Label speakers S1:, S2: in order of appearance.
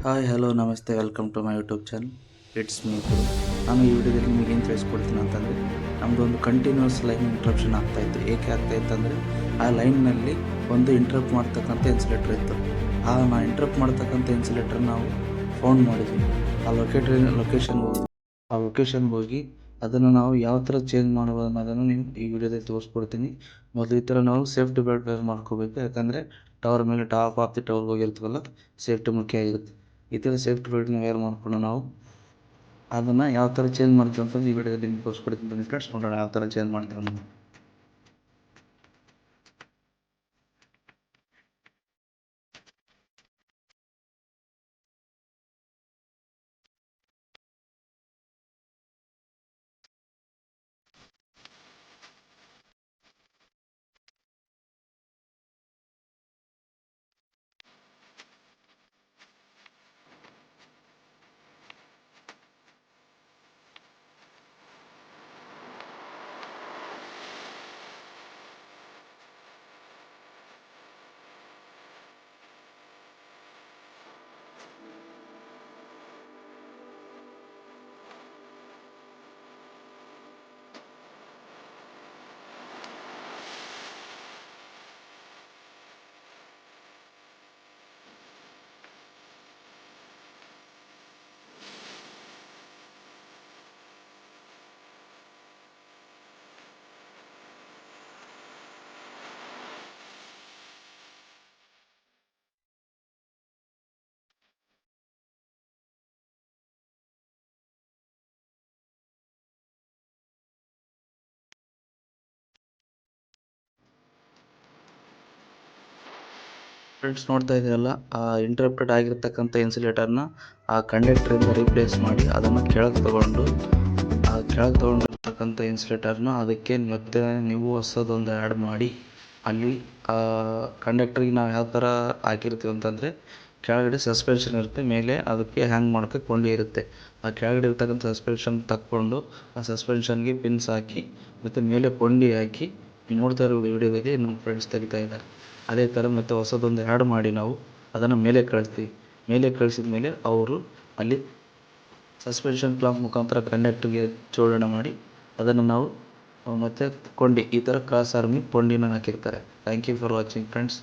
S1: Hi hello ನಮಸ್ತೆ welcome to my YouTube channel. It's me Guru. ನಾನು ಈ ವಿಡಿಯೋದಲ್ಲಿ ನಿಮಗೆ ಏನು ತಿಳಿಸ್ಕೊಡ್ತೀನಿ ಅಂತಂದರೆ, ನಮ್ಮದು ಒಂದು ಕಂಟಿನ್ಯೂಸ್ ಲೈನ್ ಇಂಟ್ರಪ್ಷನ್ ಆಗ್ತಾಯಿತ್ತು. ಏಕೆ ಆಗ್ತಾಯಿತ್ತು ಅಂದರೆ, ಆ ಲೈನ್ನಲ್ಲಿ ಒಂದು ಇಂಟ್ರಪ್ಟ್ ಮಾಡ್ತಕ್ಕಂಥ ಇನ್ಸುಲೇಟರ್ ಇತ್ತು. ನಾ ಇಂಟ್ರಪ್ಟ್ ಮಾಡ್ತಕ್ಕಂಥ ಇನ್ಸುಲೇಟರ್ ನಾವು ಫೋನ್ ಮಾಡಿದ್ವಿ. ಆ ಲೊಕೇಶನ್ಗೆ ಹೋಗಿ ಅದನ್ನು ನಾವು ಯಾವ ಥರ ಚೇಂಜ್ ಮಾಡ್ಬೋದು ಅನ್ನೋದನ್ನು ಈ ವಿಡಿಯೋದಲ್ಲಿ ತೋರಿಸ್ಕೊಡ್ತೀನಿ. ಮೊದಲು ಈ ಥರ ನಾವು ಸೇಫ್ಟಿ ಬೆಲ್ಟ್ ವೇರ್ ಮಾಡ್ಕೋಬೇಕು. ಯಾಕಂದರೆ ಟವರ್ ಮೇಲೆ ಟಾಪ್ ಆಫ್ ದಿ ಟವರ್ಗೆ ಹೋಗಿರ್ತೀವಲ್ಲ, ಸೇಫ್ಟಿ ಮುಖ್ಯ ಆಗಿರುತ್ತೆ. ಈ ಥರ ಸೇಫ್ಟಿ ಬೆಲ್ಟ್ನ ವೇರ್ ಮಾಡಿಕೊಂಡು ನಾವು ಅದನ್ನು ಯಾವ ಥರ ಚೇಂಜ್ ಮಾಡ್ತೀವಿ ಅಂತಂದು ಈ ವಿಡಿಯೋದಲ್ಲಿ ನಿಮ್ಗೆ ತೋರಿಸ್ಕೊಡ್ತೀನಿ. ಬನ್ನಿ ಫ್ರೆಂಡ್ಸ್, ನೋಡೋಣ ಯಾವ ಥರ ಚೇಂಜ್ ಮಾಡ್ತೀವಿ ಅನ್ನೋದು. ಫ್ರೆಂಡ್ಸ್, ನೋಡ್ತಾ ಇದ್ದೀರಲ್ಲ, ಆ ಇಂಟರಪ್ಟೆಡ್ ಆಗಿರ್ತಕ್ಕಂಥ ಇನ್ಸುಲೇಟರ್ನ ಆ ಕಂಡಕ್ಟ್ರಿಂದ ರೀಪ್ಲೇಸ್ ಮಾಡಿ ಅದನ್ನು ಕೆಳಗೆ ತೊಗೊಂಡಿರ್ತಕ್ಕಂಥ ಇನ್ಸುಲೇಟರ್ನ ಅದಕ್ಕೆ ಮತ್ತೆ ನೀವು ಹೊಸದೊಂದು ಆ್ಯಡ್ ಮಾಡಿ, ಅಲ್ಲಿ ಕಂಡಕ್ಟ್ರಿಗೆ ನಾವು ಯಾವ ಥರ ಹಾಕಿರ್ತೀವಿ ಅಂತಂದರೆ, ಕೆಳಗಡೆ ಸಸ್ಪೆನ್ಷನ್ ಇರುತ್ತೆ, ಮೇಲೆ ಅದಕ್ಕೆ ಹ್ಯಾಂಗ್ ಮಾಡೋಕ್ಕೆ ಕೊಂಡಿ ಇರುತ್ತೆ. ಆ ಕೆಳಗಡೆ ಇರ್ತಕ್ಕಂಥ ಸಸ್ಪೆನ್ಷನ್ ತಕ್ಕೊಂಡು ಆ ಸಸ್ಪೆನ್ಷನ್ಗೆ ಪಿನ್ಸ್ ಹಾಕಿ ಮತ್ತು ಮೇಲೆ ಕೊಂಡಿ ಹಾಕಿ ನೋಡ್ತಾ ಇರೋ ವಿಡಿಯೋದಲ್ಲಿ ನಮ್ಮ ಫ್ರೆಂಡ್ಸ್ ತೆಗಿತಾ ಇದ್ದಾರೆ. ಅದೇ ಥರ ಮತ್ತು ಹೊಸದೊಂದು ಆ್ಯಡ್ ಮಾಡಿ ನಾವು ಅದನ್ನು ಮೇಲೆ ಕಳಿಸ್ತೀವಿ. ಮೇಲೆ ಕಳಿಸಿದ ಮೇಲೆ ಅವರು ಅಲ್ಲಿ ಸಸ್ಪೆನ್ಷನ್ ಕ್ಲಾಂಪ್ ಮುಖಾಂತರ ಕಂಡಕ್ಟ್ರಿಗೆ ಜೋಡಣೆ ಮಾಡಿ ಅದನ್ನು ನಾವು ಮತ್ತು ಕೊಂಡಿ ಈ ಥರ ಕ್ರಾಸ್ ಆರ್ಮಿ ಕೊಂಡಿನ ಹಾಕಿರ್ತಾರೆ. Thank you for watching friends.